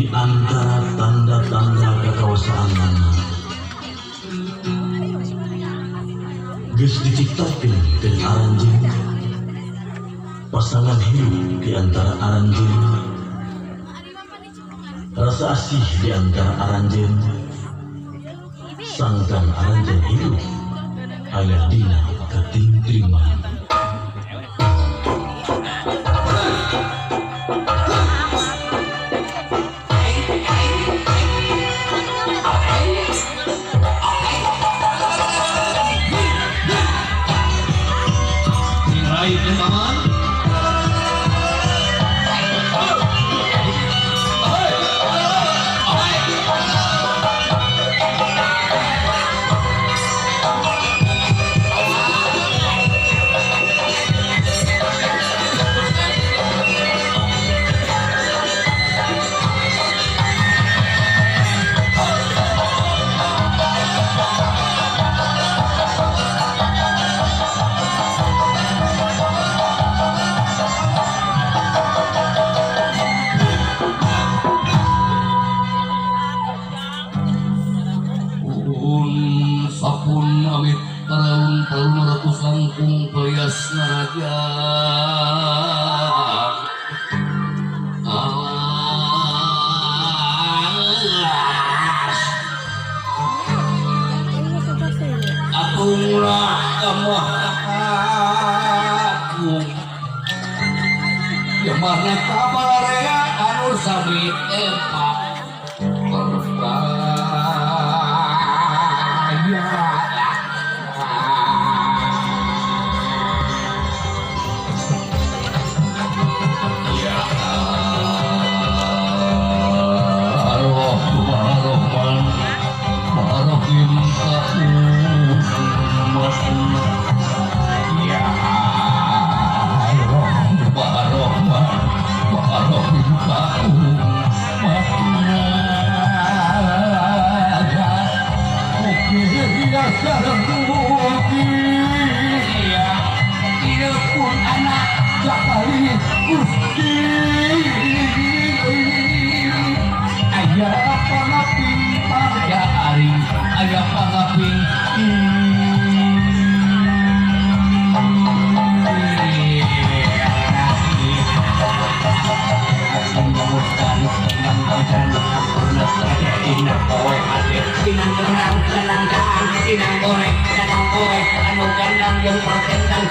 di antara tanda-tanda kekuasaan mana geus diciptakeun deui aranjeun pasangan hidup di antara aranjeun rasa asih di antara aranjeun sangkan aranjeun hidup aya dina katingtriman. Sapun amit tahun ratus langkung payas naraja akulah kamah aku gimana kabar ya anu sami epak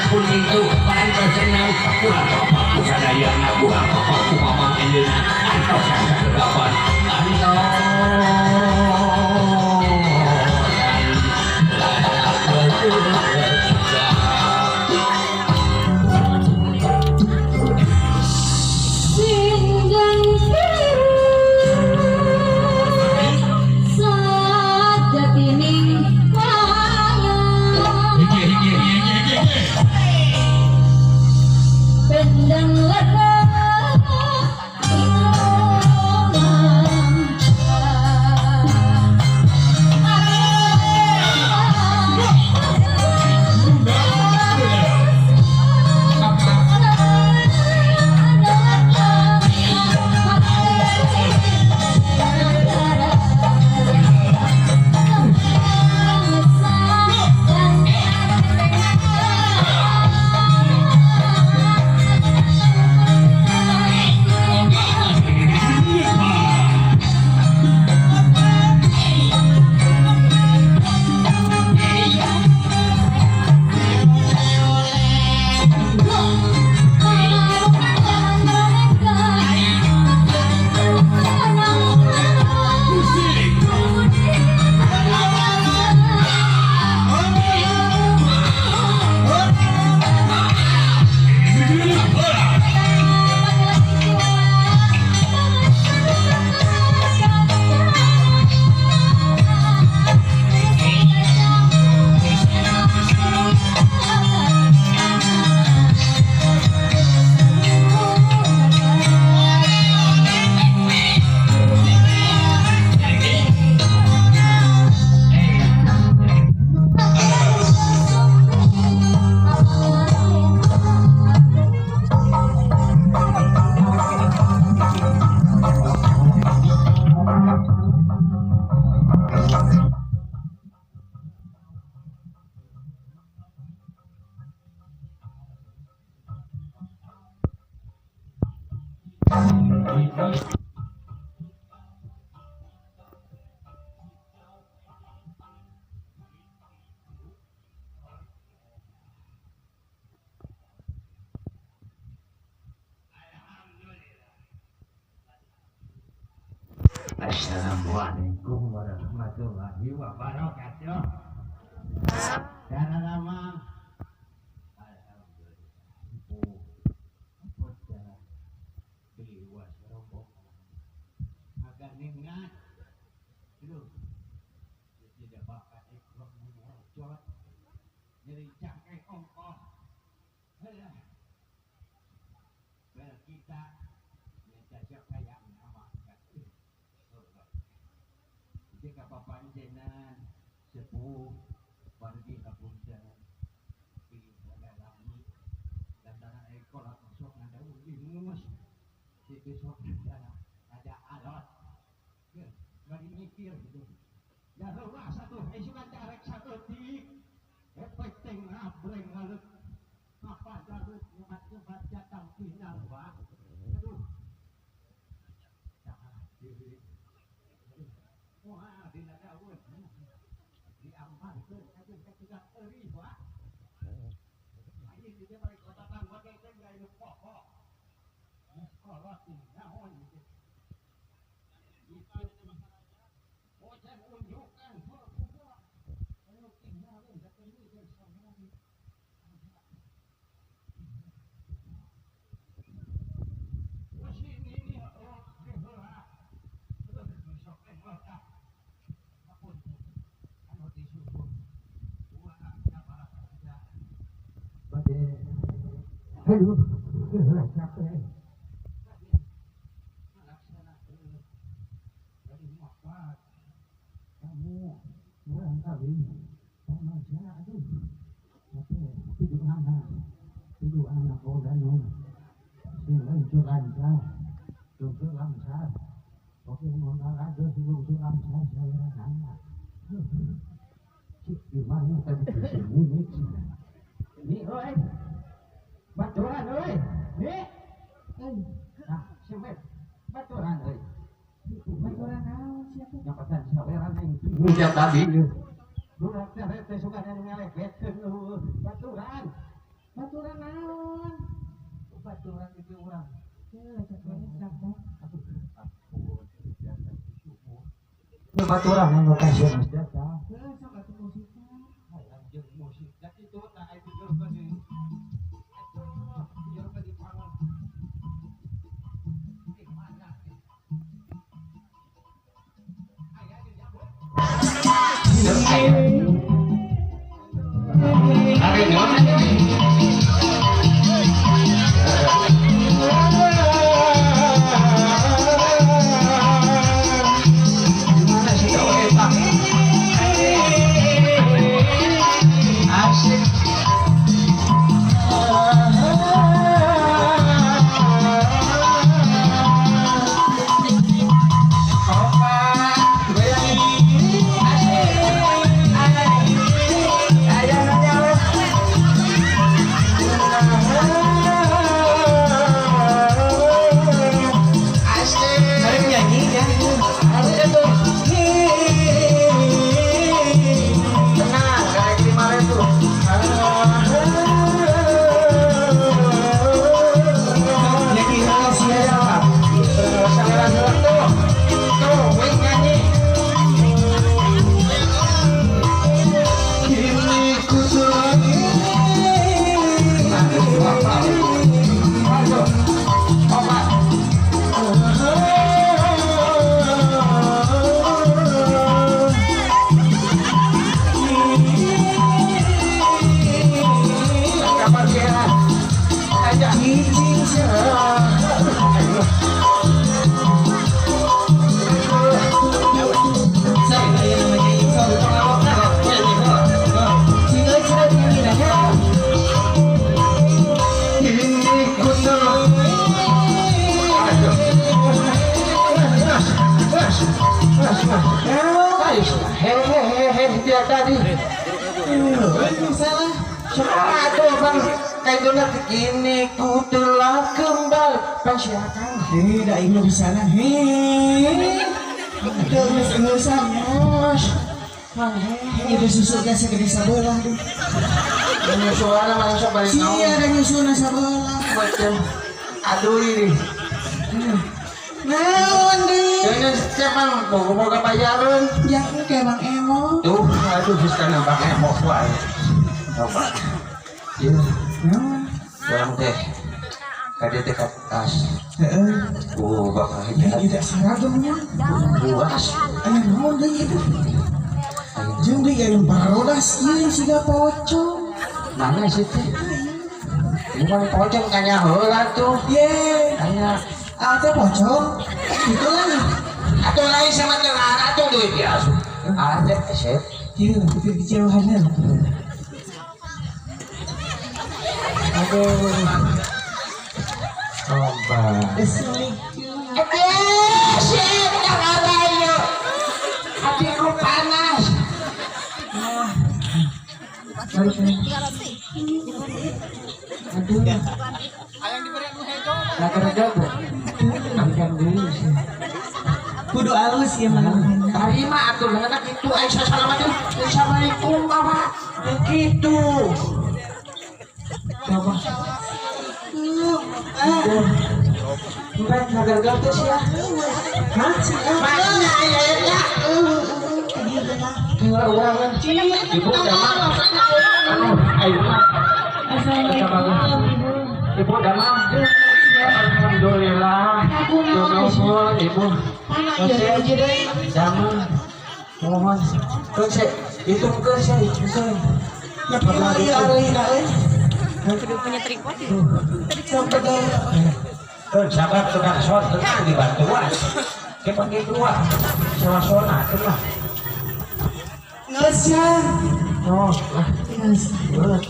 kuning tuh barang tersenang kurang apa kusadaya kurang apa kumamang endeuna antos kapan Pendang lada Assalamualaikum warahmatullahi wabarakatuh. Cara lama. Agak ningat. Itu tidak bakal ikut mengucot. Jadi cangkai ongkong. Bel kita menjajak kayak nama. Jika bapak jenengan sepuh pergi ke puncak di dalam dan tanah ekor masuk ada umus di besok ada alat nggak mikir gitu ya rumah satu suka carek satu di penting ngabreng ngalut apa garut nyebat jatang final wah aduh wah di daun di aman ke ketika eri wah ini dia balik kota tangga kayak enggak itu pokok sekolah tinggal gitu oh jangan unjukkan kalau tinggal enggak perlu dia sama sini ini oh gerak besok enggak apun anu disusun aduh, capek. Kamu kurang kali, sama saya aduh, tidur anak bodoh nung, silang curanca, oke mau nalaga silang curanca saya nanya, cik gimana tadi kesini ini, oi. Baturan oi. Nih. Nah, siapa? Baturan oi. Baturan naon siapa? Yang pesan saweran yang udah tadi. Budak teh teh suka anu ngelepetkeun lu. Baturan. Baturan naon? Baturan itu urang. Heuh, cakep cakep. Aduh. Baturan anu kasih Mas Jaka. Heuh, sok atuh musikna. Hayang jeung musik. Da kitu tah aya jeung itu nanti gini ku telah kembali persiapan. Tidak ini di sana. Terus itu susunya segede sabelah tuh. Menyusuan manusia balik Sia ada nyusun sabelah. macam aduh ini. Naon deh. Ini siapa mau bayaran? Yang kayak Bang Emo. Tuh, aduh bisa nambah emo kuai. Coba. Iya. Naon? Orang teh. Kade teh kat tas. Heeh. Bakal Ya hijau. tidak saragemnya. Luas. Aya naon deui itu? Jeung deui aya parodas ieu siga pocong. Mana sih teh? Bukan pocong kanya heula tuh. Ye, Kanya ada pocong. Itu lagi. atau lain sama dengan atau duit biasa. Ada sih. Ieu itu kejauhannya. Aduh. Coba. Sip, jangan ayo. Hatiku panas. Aduh. Nggak kerja bu. Amkan dulu sih. Kudu alus ya malam. Terima atuh anak itu. Aisyah salamualaikum. Assalamualaikum bapak. Begitu. Coba. Bukan gagal tuh sih ya. Hah? Mana ayahnya? Tinggal uang ibu damang. Ayo. Ibu damang. Alhamdulillah. Ibu. Damang. Mohon. Kau itu bukan saya. Bukan. Punya tripod Sahabat tukang shot tenang dibantuan. Kita pakai dua. Suasana tenang. Ngesang. Oh,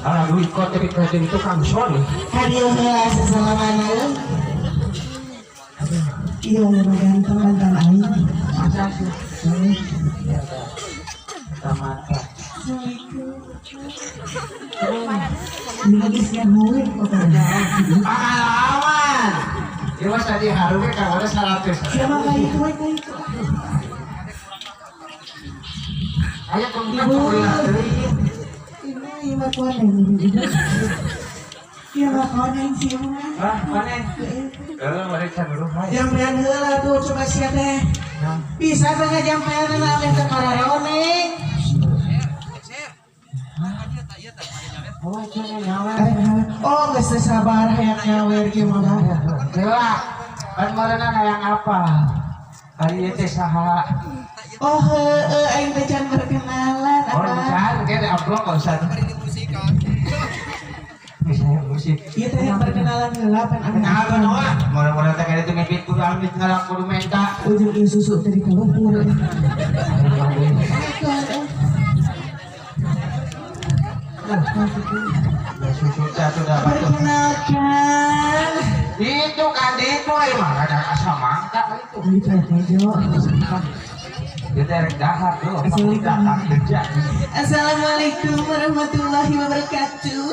kalau duit kau tapi kau jadi tukang shot nih. Hadiah heula sesalaman. Iya lebih ganteng mantan aing. Masa sih? Mata. Habisnya murid pokoknya. Pengalaman. Dia mas tadi harusnya kalau ada 100. Siapa kayak itu? Ayo kemudian kuliah. Ini mah koneng. Iya mah koneng sih mah. Hah, mana? Mereka dulu. Jampean heula tuh coba sia teh. Bisa teh jampean na ame teh pararone. Oh, geus teh sabar hayang nyawer kieu mah. Heula. Kan marana hayang apa? Hari ieu teh saha? Oh, heueuh aing teh can perkenalan Oh, apa? bukan, dia ada upload kalau usah. Misalnya musik. Ieu teh yang perkenalan heula pan ame. Kenapa Noah? Mudah-mudahan tak ada itu ngepit kudu ambil ngalak kudu menta. Ujung ieu susu teh di kaluhur. Susu teh sudah batu. Perkenalkan. Itu kan itu emang ada asam mangga itu. Ini teh Jo. Kita rek dahar tuh. Assalamualaikum. Datang kerja. Assalamualaikum warahmatullahi wabarakatuh.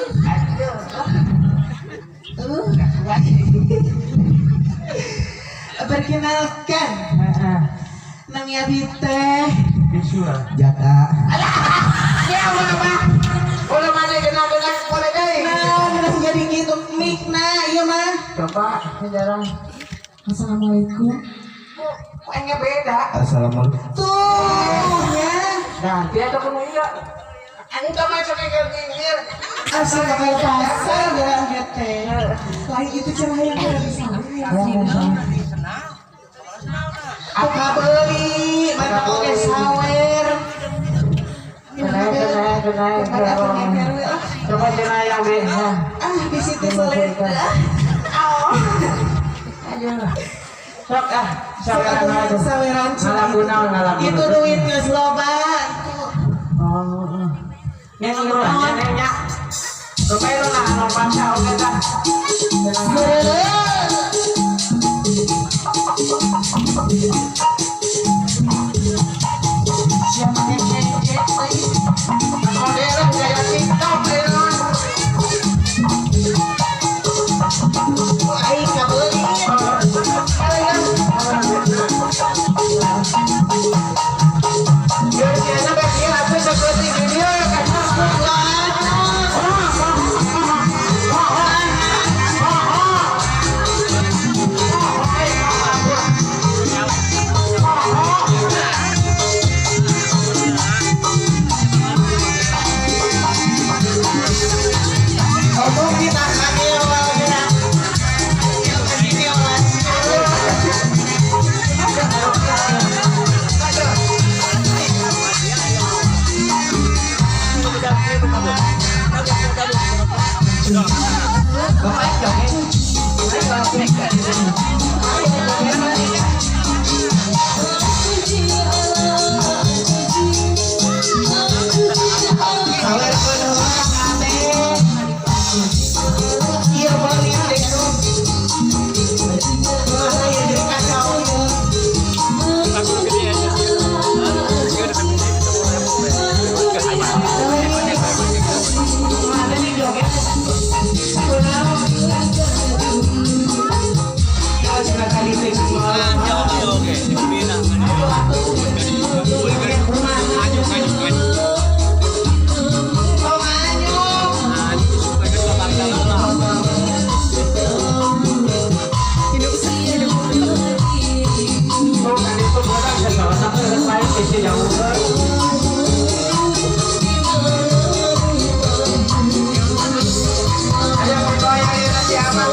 Perkenalkan, nami abi teh Visual. Jaka. Ya apa? Udah mana kenal boleh deh. Nah, udah jadi gitu mik nah, iya mah. Coba jarang. Assalamualaikum. Kayaknya beda. Assalamualaikum. Tuh ya. Nanti ada penuh enggak? Enggak masuk ke gigir. Asal bakal pasar bilang teh. Lain itu cerah yang ada di sana. Apa beli? Mana oke sawer. Coba jenah yang beda. Di situ boleh. Ayo. Sok saweran aja. Saweran Ngalam itu duitnya loba. Yang ngeruhnya nanya. Rupanya lu nah baca oke dah. Siapa yang modern gaya TikTok isi jauh. Ayo berdoa ya nanti aman.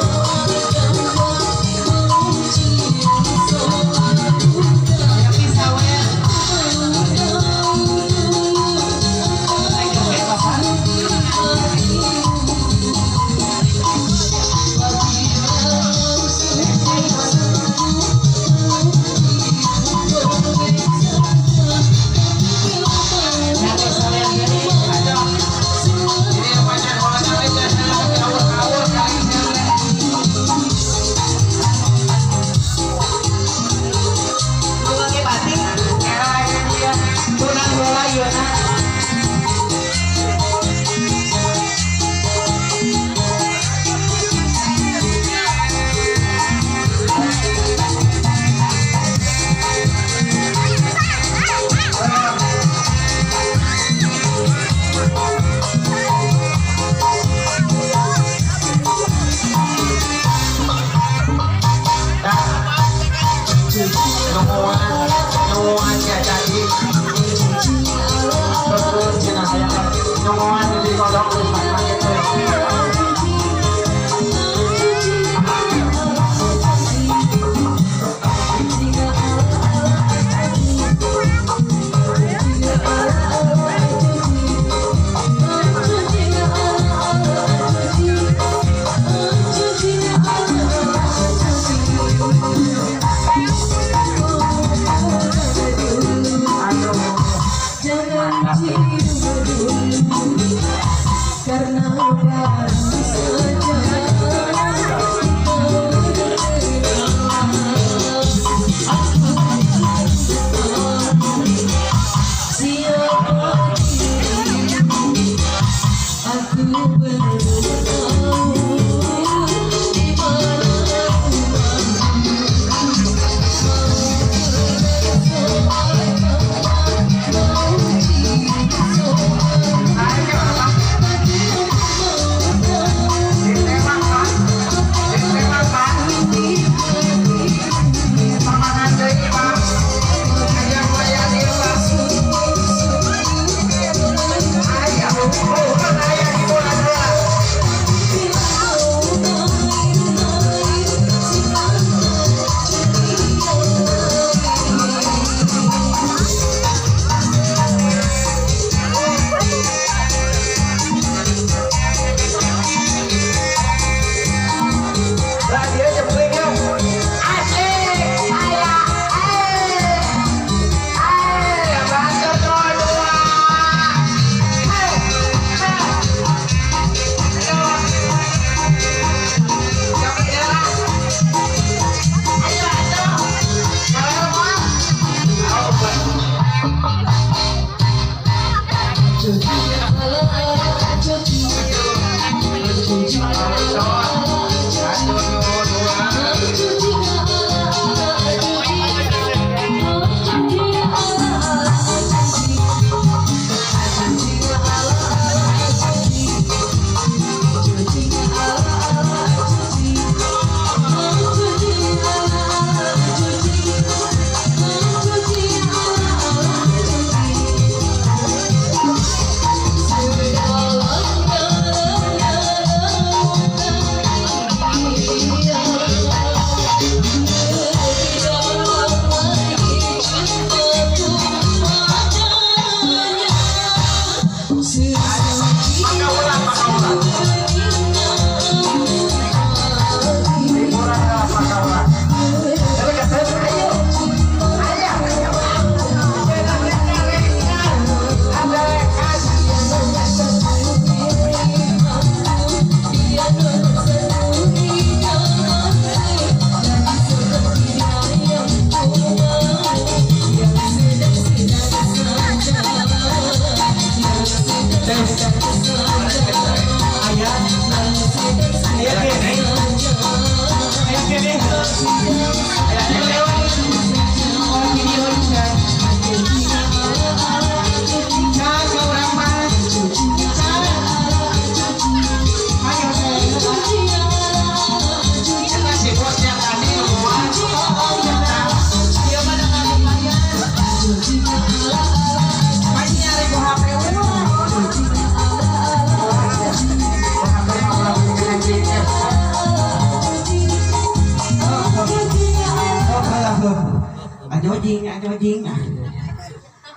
jojing ah.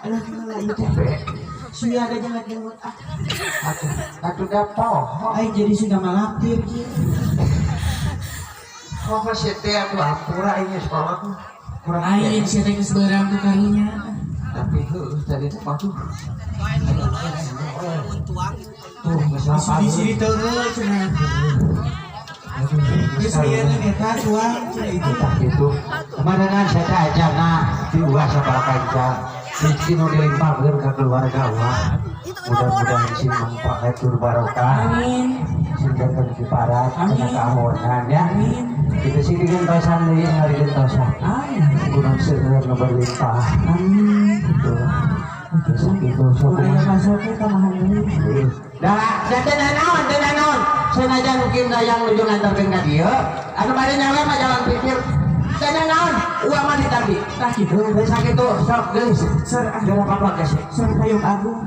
Alah gimana itu teh. Sudah ada jangan jenggot ah. Atuh dapoh. Ai jadi sudah malaktir kieu. Kok masih teh atuh ampura ini sekolah tuh. Kurang Lain aja. sia teh geus beurang tuh karunya. Tapi tadi itu mah tuh. Tuh geus Di lapar. sini teureul cenah. Geus lieureun eta tuang cenah itu. Gitu. Kemarin saya aja nah diulah sabaraha kanca. Sisi nu dilimpahkeun ka keluarga urang. Mudah-mudahan si mangpa tur barokah. Amin. Sinten kiparat Amin. kana kahonan ya. Amin. Kita sih digentosan deui ngari gentosan. Amin. Gunung seueur nu berlimpah. Amin. Terus gitu sok. Aya masuk ke tamahan deui. Da teu naon. Senajan mungkin yang nuju nganterkeun ka dieu, anu bade nyawa mah jalan pikir. Teu naon, uang mah ditagi. Tah kitu. Geus sakitu sok geus. Sir, Geus apa-apa geus. Sir payung agung.